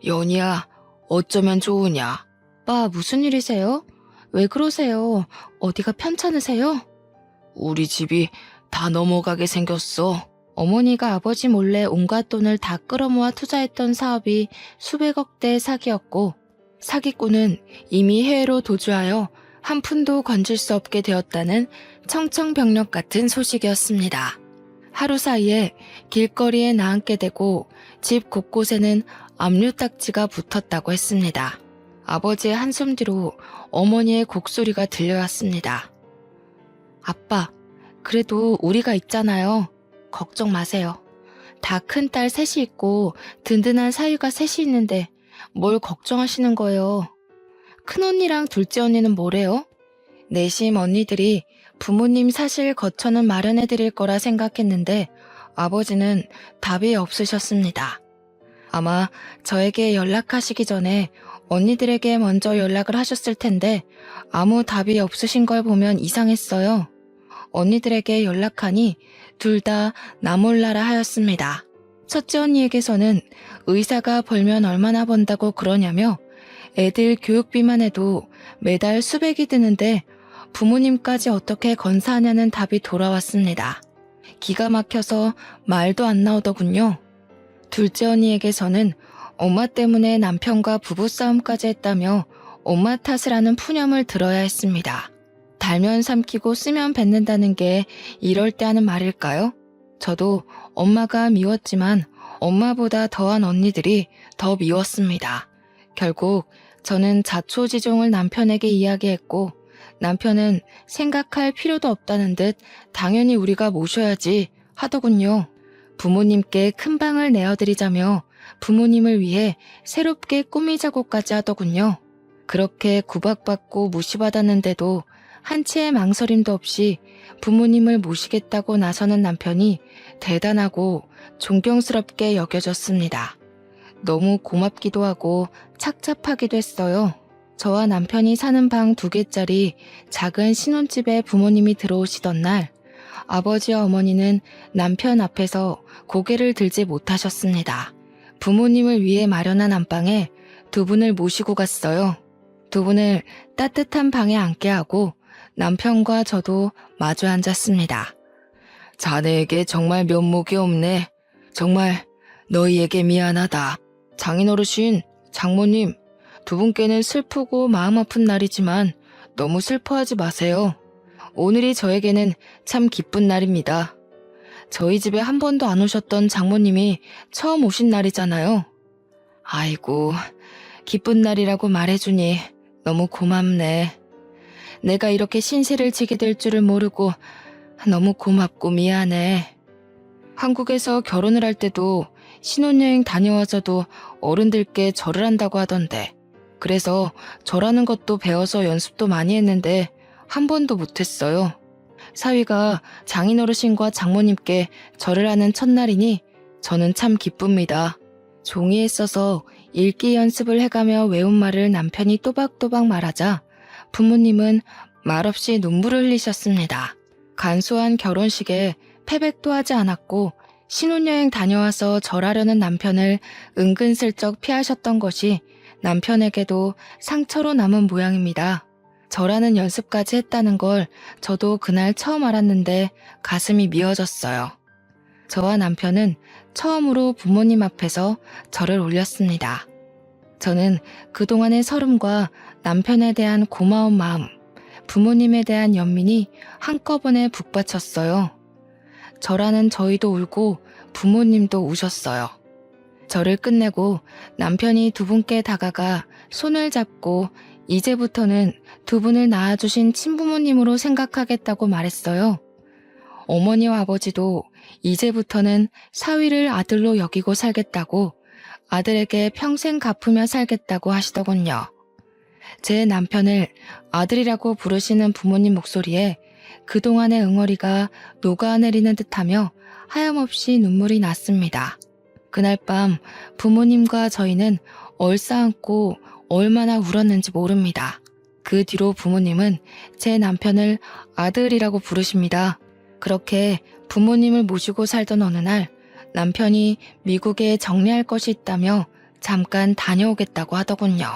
연희야, 어쩌면 좋으냐? 빠, 무슨 일이세요? 왜 그러세요? 어디가 편찮으세요? 우리 집이 다 넘어가게 생겼어. 어머니가 아버지 몰래 온갖 돈을 다 끌어모아 투자했던 사업이 수백억대의 사기였고, 사기꾼은 이미 해외로 도주하여 한 푼도 건질 수 없게 되었다는 청천벽력 같은 소식이었습니다. 하루 사이에 길거리에 나앉게 되고 집 곳곳에는 압류딱지가 붙었다고 했습니다. 아버지의 한숨 뒤로 어머니의 곡소리가 들려왔습니다. 아빠, 그래도 우리가 있잖아요. 걱정 마세요. 다 큰딸 셋이 있고 든든한 사위가 셋이 있는데 뭘 걱정하시는 거예요. 큰언니랑 둘째 언니는 뭐래요? 내심 언니들이 부모님 사실 거처는 마련해 드릴 거라 생각했는데 아버지는 답이 없으셨습니다. 아마 저에게 연락하시기 전에 언니들에게 먼저 연락을 하셨을 텐데 아무 답이 없으신 걸 보면 이상했어요. 언니들에게 연락하니 둘 다 나 몰라라 하였습니다. 첫째 언니에게서는 의사가 벌면 얼마나 번다고 그러냐며 애들 교육비만 해도 매달 수백이 드는데 부모님까지 어떻게 건사하냐는 답이 돌아왔습니다. 기가 막혀서 말도 안 나오더군요. 둘째 언니에게서는 엄마 때문에 남편과 부부싸움까지 했다며 엄마 탓을 하는 푸념을 들어야 했습니다. 달면 삼키고 쓰면 뱉는다는 게 이럴 때 하는 말일까요? 저도 엄마가 미웠지만 엄마보다 더한 언니들이 더 미웠습니다. 결국 저는 자초지종을 남편에게 이야기했고 남편은 생각할 필요도 없다는 듯 당연히 우리가 모셔야지 하더군요. 부모님께 큰 방을 내어드리자며 부모님을 위해 새롭게 꾸미자고까지 하더군요. 그렇게 구박받고 무시받았는데도 한치의 망설임도 없이 부모님을 모시겠다고 나서는 남편이 대단하고 존경스럽게 여겨졌습니다. 너무 고맙기도 하고 착잡하기도 했어요. 저와 남편이 사는 방 2개짜리 작은 신혼집에 부모님이 들어오시던 날 아버지와 어머니는 남편 앞에서 고개를 들지 못하셨습니다. 부모님을 위해 마련한 안방에 2분을 모시고 갔어요. 2분을 따뜻한 방에 앉게 하고 남편과 저도 마주 앉았습니다. 자네에게 정말 면목이 없네. 정말 너희에게 미안하다. 장인어르신, 장모님, 2분께는 슬프고 마음 아픈 날이지만 너무 슬퍼하지 마세요. 오늘이 저에게는 참 기쁜 날입니다. 저희 집에 한 번도 안 오셨던 장모님이 처음 오신 날이잖아요. 아이고, 기쁜 날이라고 말해주니 너무 고맙네. 내가 이렇게 신세를 지게 될 줄을 모르고 너무 고맙고 미안해. 한국에서 결혼을 할 때도 신혼여행 다녀와서도 어른들께 절을 한다고 하던데 그래서 절하는 것도 배워서 연습도 많이 했는데 한 번도 못했어요. 사위가 장인어르신과 장모님께 절을 하는 첫날이니 저는 참 기쁩니다. 종이에 써서 읽기 연습을 해가며 외운 말을 남편이 또박또박 말하자 부모님은 말없이 눈물을 흘리셨습니다. 간소한 결혼식에 패백도 하지 않았고 신혼여행 다녀와서 절하려는 남편을 은근슬쩍 피하셨던 것이 남편에게도 상처로 남은 모양입니다. 절하는 연습까지 했다는 걸 저도 그날 처음 알았는데 가슴이 미어졌어요. 저와 남편은 처음으로 부모님 앞에서 절을 올렸습니다. 저는 그동안의 서름과 남편에 대한 고마운 마음, 부모님에 대한 연민이 한꺼번에 북받쳤어요. 절하는 저희도 울고 부모님도 우셨어요. 절을 끝내고 남편이 2분께 다가가 손을 잡고 이제부터는 2분을 낳아주신 친부모님으로 생각하겠다고 말했어요. 어머니와 아버지도 이제부터는 사위를 아들로 여기고 살겠다고 아들에게 평생 갚으며 살겠다고 하시더군요. 제 남편을 아들이라고 부르시는 부모님 목소리에 그동안의 응어리가 녹아내리는 듯하며 하염없이 눈물이 났습니다. 그날 밤 부모님과 저희는 얼싸안고 얼마나 울었는지 모릅니다. 그 뒤로 부모님은 제 남편을 아들이라고 부르십니다. 그렇게 부모님을 모시고 살던 어느 날 남편이 미국에 정리할 것이 있다며 잠깐 다녀오겠다고 하더군요.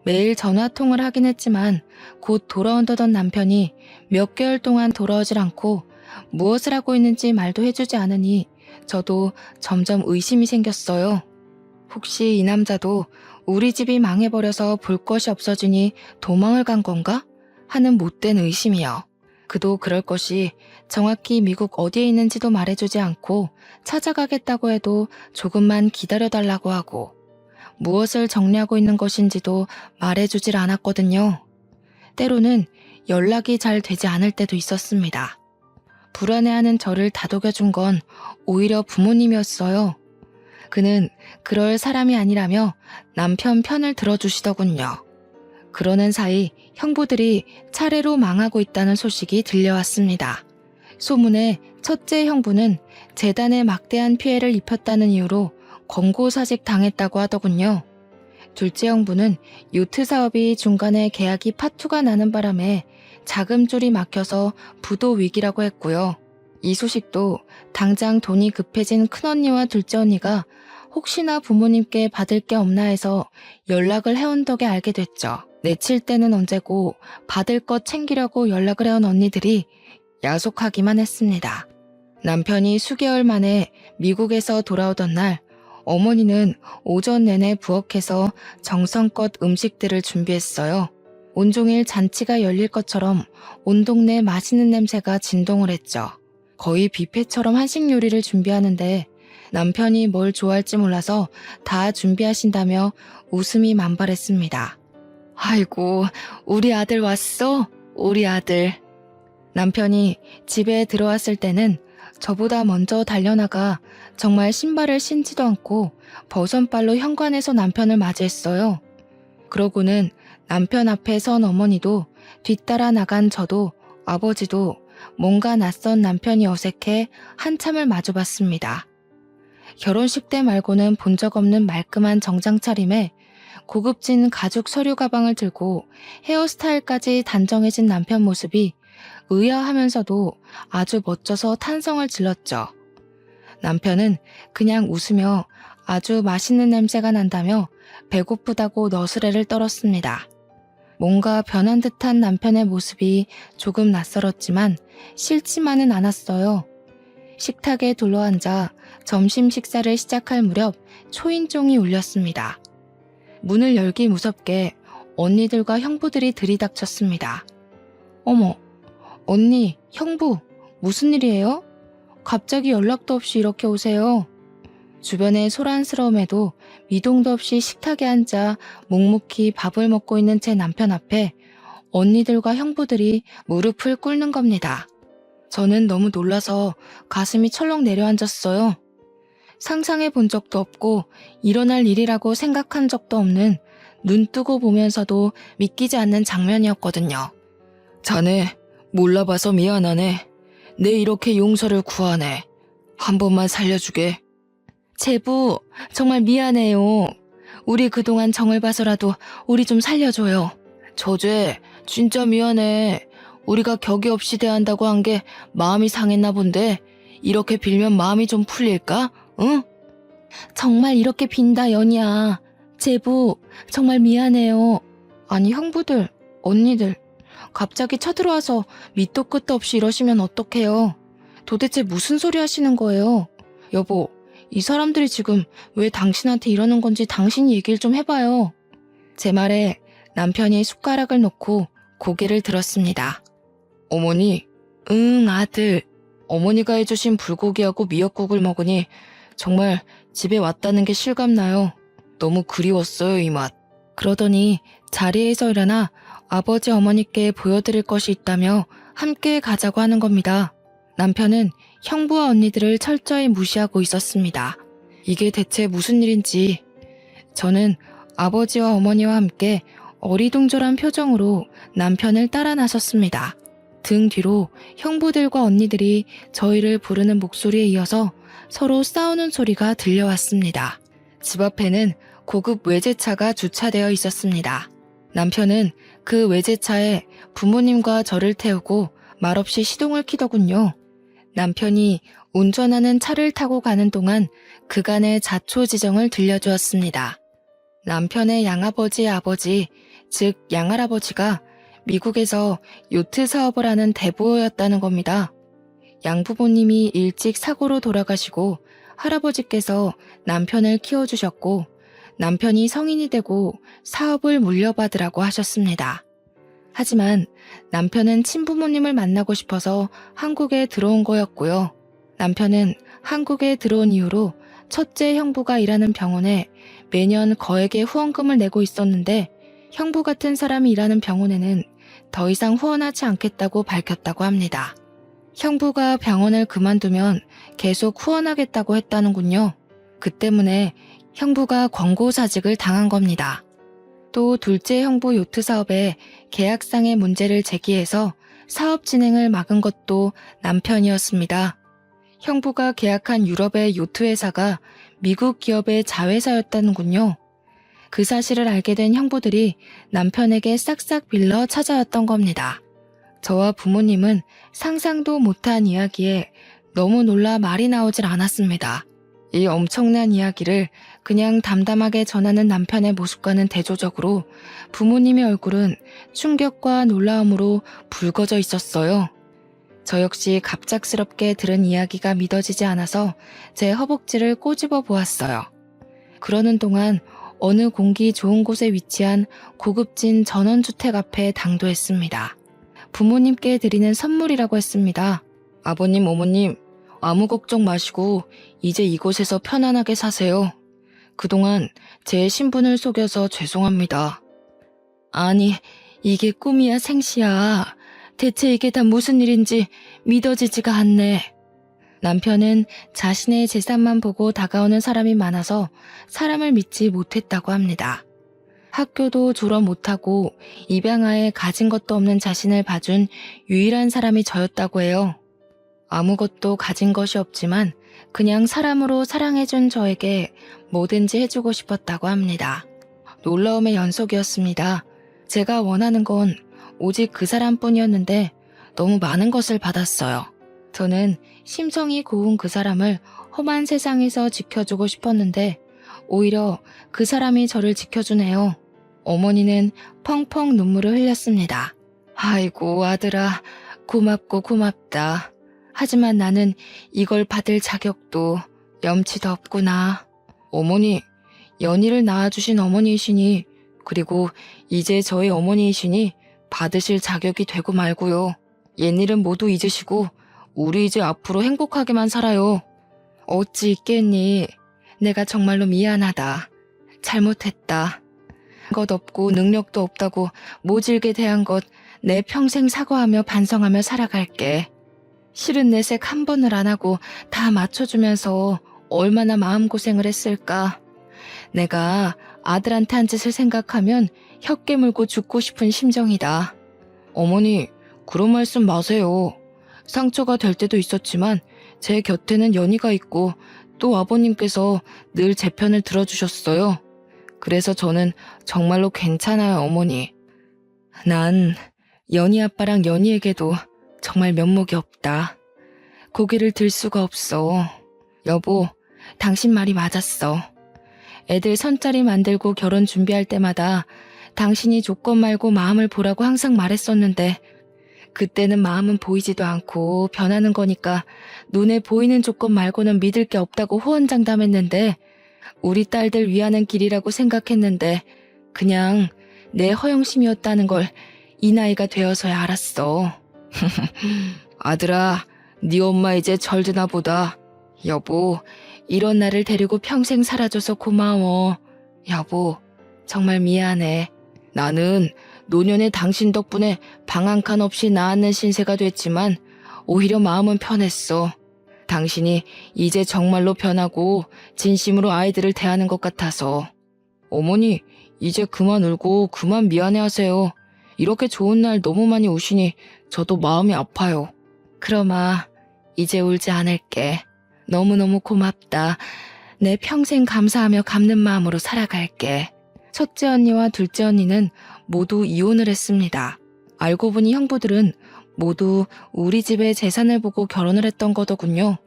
매일 전화통을 하긴 했지만 곧 돌아온다던 남편이 몇 개월 동안 돌아오질 않고 무엇을 하고 있는지 말도 해주지 않으니 저도 점점 의심이 생겼어요. 혹시 이 남자도 우리 집이 망해버려서 볼 것이 없어지니 도망을 간 건가? 하는 못된 의심이요. 그도 그럴 것이 정확히 미국 어디에 있는지도 말해주지 않고 찾아가겠다고 해도 조금만 기다려달라고 하고 무엇을 정리하고 있는 것인지도 말해주질 않았거든요. 때로는 연락이 잘 되지 않을 때도 있었습니다. 불안해하는 저를 다독여준 건 오히려 부모님이었어요. 그는 그럴 사람이 아니라며 남편 편을 들어주시더군요. 그러는 사이 형부들이 차례로 망하고 있다는 소식이 들려왔습니다. 소문에 첫째 형부는 재단에 막대한 피해를 입혔다는 이유로 권고사직 당했다고 하더군요. 둘째 형부는 요트 사업이 중간에 계약이 파투가 나는 바람에 자금줄이 막혀서 부도 위기라고 했고요. 이 소식도 당장 돈이 급해진 큰언니와 둘째 언니가 혹시나 부모님께 받을 게 없나 해서 연락을 해온 덕에 알게 됐죠. 내칠 때는 언제고 받을 것 챙기려고 연락을 해온 언니들이 야속하기만 했습니다. 남편이 수개월 만에 미국에서 돌아오던 날 어머니는 오전 내내 부엌에서 정성껏 음식들을 준비했어요. 온종일 잔치가 열릴 것처럼 온 동네 맛있는 냄새가 진동을 했죠. 거의 뷔페처럼 한식 요리를 준비하는데 남편이 뭘 좋아할지 몰라서 다 준비하신다며 웃음이 만발했습니다. 아이고, 우리 아들 왔어? 우리 아들. 남편이 집에 들어왔을 때는 저보다 먼저 달려나가 정말 신발을 신지도 않고 버선발로 현관에서 남편을 맞이했어요. 그러고는 남편 앞에 선 어머니도 뒤따라 나간 저도 아버지도 뭔가 낯선 남편이 어색해 한참을 마주봤습니다. 결혼식 때 말고는 본 적 없는 말끔한 정장 차림에 고급진 가죽 서류 가방을 들고 헤어스타일까지 단정해진 남편 모습이 의아하면서도 아주 멋져서 탄성을 질렀죠. 남편은 그냥 웃으며 아주 맛있는 냄새가 난다며 배고프다고 너스레를 떨었습니다. 뭔가 변한 듯한 남편의 모습이 조금 낯설었지만 싫지만은 않았어요. 식탁에 둘러앉아 점심 식사를 시작할 무렵 초인종이 울렸습니다. 문을 열기 무섭게 언니들과 형부들이 들이닥쳤습니다. 어머, 언니, 형부, 무슨 일이에요? 갑자기 연락도 없이 이렇게 오세요. 주변의 소란스러움에도 미동도 없이 식탁에 앉아 묵묵히 밥을 먹고 있는 제 남편 앞에 언니들과 형부들이 무릎을 꿇는 겁니다. 저는 너무 놀라서 가슴이 철렁 내려앉았어요. 상상해 본 적도 없고 일어날 일이라고 생각한 적도 없는 눈 뜨고 보면서도 믿기지 않는 장면이었거든요. 자네, 몰라봐서 미안하네. 내 이렇게 용서를 구하네. 한 번만 살려주게. 제부, 정말 미안해요. 우리 그동안 정을 봐서라도 우리 좀 살려줘요. 저죄, 진짜 미안해. 우리가 격이 없이 대한다고 한 게 마음이 상했나 본데 이렇게 빌면 마음이 좀 풀릴까? 응? 정말 이렇게 빈다, 연이야. 제부, 정말 미안해요. 아니, 형부들, 언니들, 갑자기 쳐들어와서 밑도 끝도 없이 이러시면 어떡해요? 도대체 무슨 소리 하시는 거예요? 여보, 이 사람들이 지금 왜 당신한테 이러는 건지 당신이 얘기를 좀 해봐요. 제 말에 남편이 숟가락을 놓고 고개를 들었습니다. 어머니, 응, 아들. 어머니가 해주신 불고기하고 미역국을 먹으니 정말 집에 왔다는 게 실감나요. 너무 그리웠어요, 이 맛. 그러더니 자리에서 일어나 아버지 어머니께 보여드릴 것이 있다며 함께 가자고 하는 겁니다. 남편은 형부와 언니들을 철저히 무시하고 있었습니다. 이게 대체 무슨 일인지. 저는 아버지와 어머니와 함께 어리둥절한 표정으로 남편을 따라 나섰습니다. 등 뒤로 형부들과 언니들이 저희를 부르는 목소리에 이어서 서로 싸우는 소리가 들려왔습니다. 집 앞에는 고급 외제차가 주차되어 있었습니다. 남편은 그 외제차에 부모님과 저를 태우고 말없이 시동을 키더군요. 남편이 운전하는 차를 타고 가는 동안 그간의 자초지정을 들려주었습니다. 남편의 양아버지의 아버지, 즉 양할아버지가 미국에서 요트 사업을 하는 대부호였다는 겁니다. 양부모님이 일찍 사고로 돌아가시고 할아버지께서 남편을 키워주셨고 남편이 성인이 되고 사업을 물려받으라고 하셨습니다. 하지만 남편은 친부모님을 만나고 싶어서 한국에 들어온 거였고요. 남편은 한국에 들어온 이후로 첫째 형부가 일하는 병원에 매년 거액의 후원금을 내고 있었는데 형부 같은 사람이 일하는 병원에는 더 이상 후원하지 않겠다고 밝혔다고 합니다. 형부가 병원을 그만두면 계속 후원하겠다고 했다는군요. 그 때문에 형부가 권고사직을 당한 겁니다. 또 둘째 형부 요트 사업에 계약상의 문제를 제기해서 사업 진행을 막은 것도 남편이었습니다. 형부가 계약한 유럽의 요트 회사가 미국 기업의 자회사였다는군요. 그 사실을 알게 된 형부들이 남편에게 싹싹 빌러 찾아왔던 겁니다. 저와 부모님은 상상도 못한 이야기에 너무 놀라 말이 나오질 않았습니다. 이 엄청난 이야기를 그냥 담담하게 전하는 남편의 모습과는 대조적으로 부모님의 얼굴은 충격과 놀라움으로 붉어져 있었어요. 저 역시 갑작스럽게 들은 이야기가 믿어지지 않아서 제 허벅지를 꼬집어 보았어요. 그러는 동안 어느 공기 좋은 곳에 위치한 고급진 전원주택 앞에 당도했습니다. 부모님께 드리는 선물이라고 했습니다. 아버님, 어머님, 아무 걱정 마시고 이제 이곳에서 편안하게 사세요. 그동안 제 신분을 속여서 죄송합니다. 아니, 이게 꿈이야 생시야. 대체 이게 다 무슨 일인지 믿어지지가 않네. 남편은 자신의 재산만 보고 다가오는 사람이 많아서 사람을 믿지 못했다고 합니다. 학교도 졸업 못하고 입양아에 가진 것도 없는 자신을 봐준 유일한 사람이 저였다고 해요. 아무것도 가진 것이 없지만 그냥 사람으로 사랑해준 저에게 뭐든지 해주고 싶었다고 합니다. 놀라움의 연속이었습니다. 제가 원하는 건 오직 그 사람뿐이었는데 너무 많은 것을 받았어요. 저는 심성이 고운 그 사람을 험한 세상에서 지켜주고 싶었는데 오히려 그 사람이 저를 지켜주네요. 어머니는 펑펑 눈물을 흘렸습니다. 아이고 아들아, 고맙고 고맙다. 하지만 나는 이걸 받을 자격도 염치도 없구나. 어머니, 연희를 낳아주신 어머니이시니 그리고 이제 저의 어머니이시니 받으실 자격이 되고 말고요. 옛일은 모두 잊으시고 우리 이제 앞으로 행복하게만 살아요. 어찌 있겠니? 내가 정말로 미안하다. 잘못했다. 것 없고 능력도 없다고 모질게 대한 것 내 평생 사과하며 반성하며 살아갈게. 싫은 내색 한 번을 안 하고 다 맞춰주면서 얼마나 마음고생을 했을까. 내가 아들한테 한 짓을 생각하면 혀 깨물고 죽고 싶은 심정이다. 어머니, 그런 말씀 마세요. 상처가 될 때도 있었지만 제 곁에는 연희가 있고 또 아버님께서 늘 제 편을 들어주셨어요. 그래서 저는 정말로 괜찮아요, 어머니. 난 연희 아빠랑 연희에게도 정말 면목이 없다. 고개를 들 수가 없어. 여보, 당신 말이 맞았어. 애들 선자리 만들고 결혼 준비할 때마다 당신이 조건 말고 마음을 보라고 항상 말했었는데 그때는 마음은 보이지도 않고 변하는 거니까 눈에 보이는 조건 말고는 믿을 게 없다고 호언장담했는데 우리 딸들 위하는 길이라고 생각했는데 그냥 내 허영심이었다는 걸 이 나이가 되어서야 알았어. 아들아, 네 엄마 이제 절드나 보다. 여보, 이런 나를 데리고 평생 살아줘서 고마워. 여보, 정말 미안해. 나는 노년의 당신 덕분에 방 한 칸 없이 낳았는 신세가 됐지만 오히려 마음은 편했어. 당신이 이제 정말로 변하고 진심으로 아이들을 대하는 것 같아서. 어머니, 이제 그만 울고 그만 미안해하세요. 이렇게 좋은 날 너무 많이 우시니 저도 마음이 아파요. 그럼아, 이제 울지 않을게. 너무너무 고맙다. 내 평생 감사하며 갚는 마음으로 살아갈게. 첫째 언니와 둘째 언니는 모두 이혼을 했습니다. 알고 보니 형부들은 모두 우리 집의 재산을 보고 결혼을 했던 거더군요.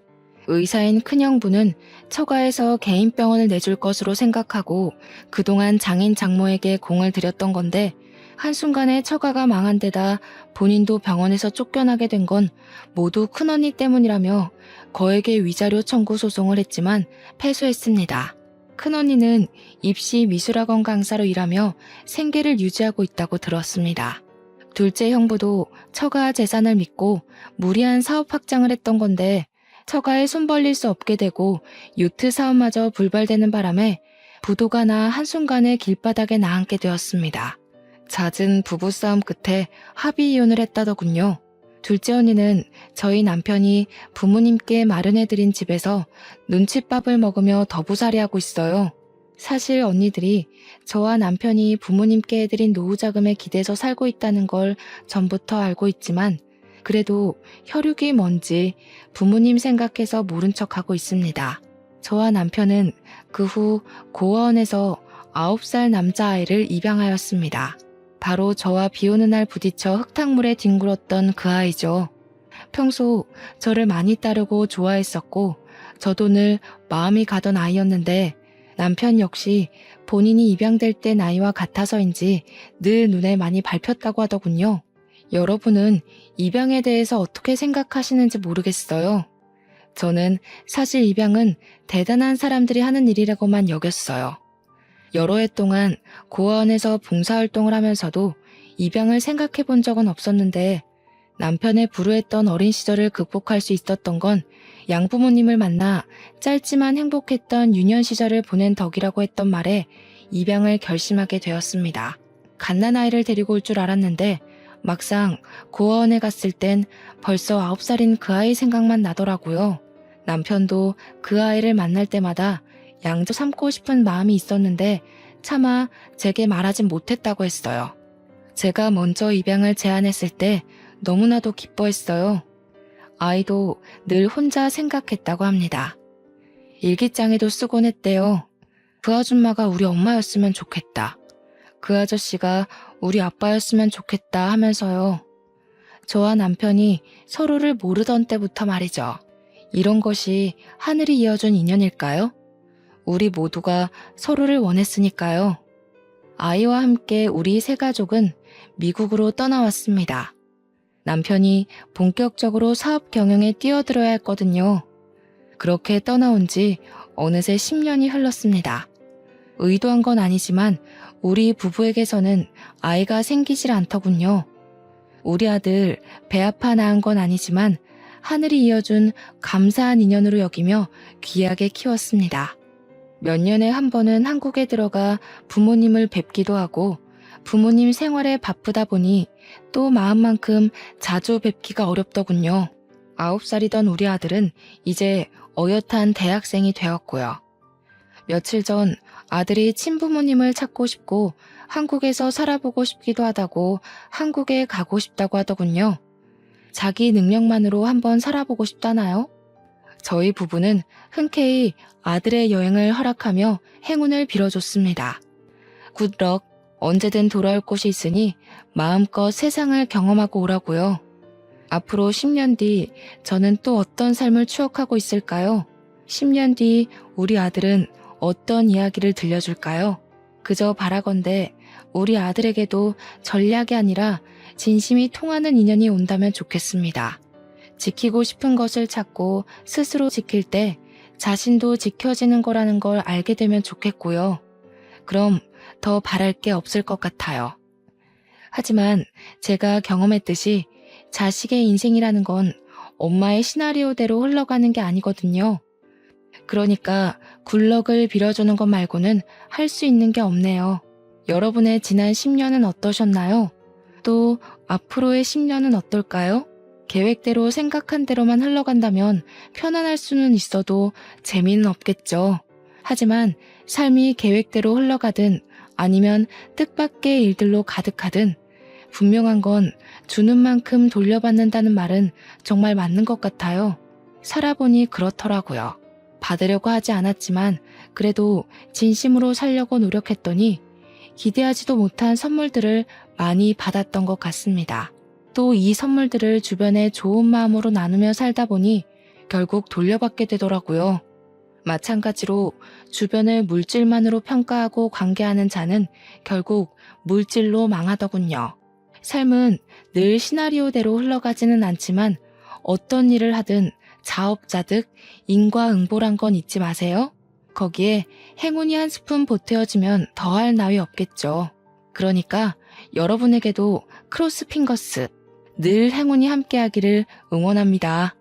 의사인 큰형부는 처가에서 개인 병원을 내줄 것으로 생각하고 그동안 장인 장모에게 공을 들였던 건데 한순간에 처가가 망한 데다 본인도 병원에서 쫓겨나게 된 건 모두 큰언니 때문이라며 거액의 위자료 청구 소송을 했지만 패소했습니다. 큰언니는 입시 미술학원 강사로 일하며 생계를 유지하고 있다고 들었습니다. 둘째 형부도 처가 재산을 믿고 무리한 사업 확장을 했던 건데 처가에 손 벌릴 수 없게 되고 요트 사업마저 불발되는 바람에 부도가 나 한순간에 길바닥에 나앉게 되었습니다. 잦은 부부싸움 끝에 합의 이혼을 했다더군요. 둘째 언니는 저희 남편이 부모님께 마련해드린 집에서 눈칫밥을 먹으며 더부살이하고 있어요. 사실 언니들이 저와 남편이 부모님께 해드린 노후자금에 기대서 살고 있다는 걸 전부터 알고 있지만 그래도 혈육이 뭔지 부모님 생각해서 모른 척하고 있습니다. 저와 남편은 그 후 고아원에서 9살 남자아이를 입양하였습니다. 바로 저와 비오는 날 부딪혀 흙탕물에 뒹굴었던 그 아이죠. 평소 저를 많이 따르고 좋아했었고 저도 늘 마음이 가던 아이였는데 남편 역시 본인이 입양될 때 나이와 같아서인지 늘 눈에 많이 밟혔다고 하더군요. 여러분은 입양에 대해서 어떻게 생각하시는지 모르겠어요. 저는 사실 입양은 대단한 사람들이 하는 일이라고만 여겼어요. 여러 해 동안 고아원에서 봉사활동을 하면서도 입양을 생각해 본 적은 없었는데 남편의 불우했던 어린 시절을 극복할 수 있었던 건 양부모님을 만나 짧지만 행복했던 유년 시절을 보낸 덕이라고 했던 말에 입양을 결심하게 되었습니다. 갓난아이를 데리고 올 줄 알았는데 막상 고아원에 갔을 땐 벌써 9살인 그 아이 생각만 나더라고요. 남편도 그 아이를 만날 때마다 양자 삼고 싶은 마음이 있었는데 차마 제게 말하진 못했다고 했어요. 제가 먼저 입양을 제안했을 때 너무나도 기뻐했어요. 아이도 늘 혼자 생각했다고 합니다. 일기장에도 쓰곤 했대요. 그 아줌마가 우리 엄마였으면 좋겠다. 그 아저씨가 우리 아빠였으면 좋겠다 하면서요. 저와 남편이 서로를 모르던 때부터 말이죠. 이런 것이 하늘이 이어준 인연일까요? 우리 모두가 서로를 원했으니까요. 아이와 함께 우리 세 가족은 미국으로 떠나왔습니다. 남편이 본격적으로 사업 경영에 뛰어들어야 했거든요. 그렇게 떠나온 지 어느새 10년이 흘렀습니다. 의도한 건 아니지만 우리 부부에게서는 아이가 생기질 않더군요. 우리 아들 배 아파 낳은 건 아니지만 하늘이 이어준 감사한 인연으로 여기며 귀하게 키웠습니다. 몇 년에 한 번은 한국에 들어가 부모님을 뵙기도 하고 부모님 생활에 바쁘다 보니 또 마음만큼 자주 뵙기가 어렵더군요. 9살이던 우리 아들은 이제 어엿한 대학생이 되었고요. 며칠 전 아들이 친부모님을 찾고 싶고 한국에서 살아보고 싶기도 하다고 한국에 가고 싶다고 하더군요. 자기 능력만으로 한번 살아보고 싶다나요? 저희 부부는 흔쾌히 아들의 여행을 허락하며 행운을 빌어줬습니다. 굿럭, 언제든 돌아올 곳이 있으니 마음껏 세상을 경험하고 오라고요. 앞으로 10년 뒤 저는 또 어떤 삶을 추억하고 있을까요? 10년 뒤 우리 아들은 어떤 이야기를 들려줄까요? 그저 바라건대 우리 아들에게도 전략이 아니라 진심이 통하는 인연이 온다면 좋겠습니다. 지키고 싶은 것을 찾고 스스로 지킬 때 자신도 지켜지는 거라는 걸 알게 되면 좋겠고요. 그럼 더 바랄 게 없을 것 같아요. 하지만 제가 경험했듯이 자식의 인생이라는 건 엄마의 시나리오대로 흘러가는 게 아니거든요. 그러니까 굴럭을 빌어주는 것 말고는 할 수 있는 게 없네요. 여러분의 지난 10년은 어떠셨나요? 또 앞으로의 10년은 어떨까요? 계획대로 생각한 대로만 흘러간다면 편안할 수는 있어도 재미는 없겠죠. 하지만 삶이 계획대로 흘러가든 아니면 뜻밖의 일들로 가득하든 분명한 건 주는 만큼 돌려받는다는 말은 정말 맞는 것 같아요. 살아보니 그렇더라고요. 받으려고 하지 않았지만 그래도 진심으로 살려고 노력했더니 기대하지도 못한 선물들을 많이 받았던 것 같습니다. 또 이 선물들을 주변에 좋은 마음으로 나누며 살다 보니 결국 돌려받게 되더라고요. 마찬가지로 주변을 물질만으로 평가하고 관계하는 자는 결국 물질로 망하더군요. 삶은 늘 시나리오대로 흘러가지는 않지만 어떤 일을 하든 자업자득 인과응보란 건 잊지 마세요. 거기에 행운이 한 스푼 보태어지면 더할 나위 없겠죠. 그러니까 여러분에게도 크로스핑거스 늘 행운이 함께하기를 응원합니다.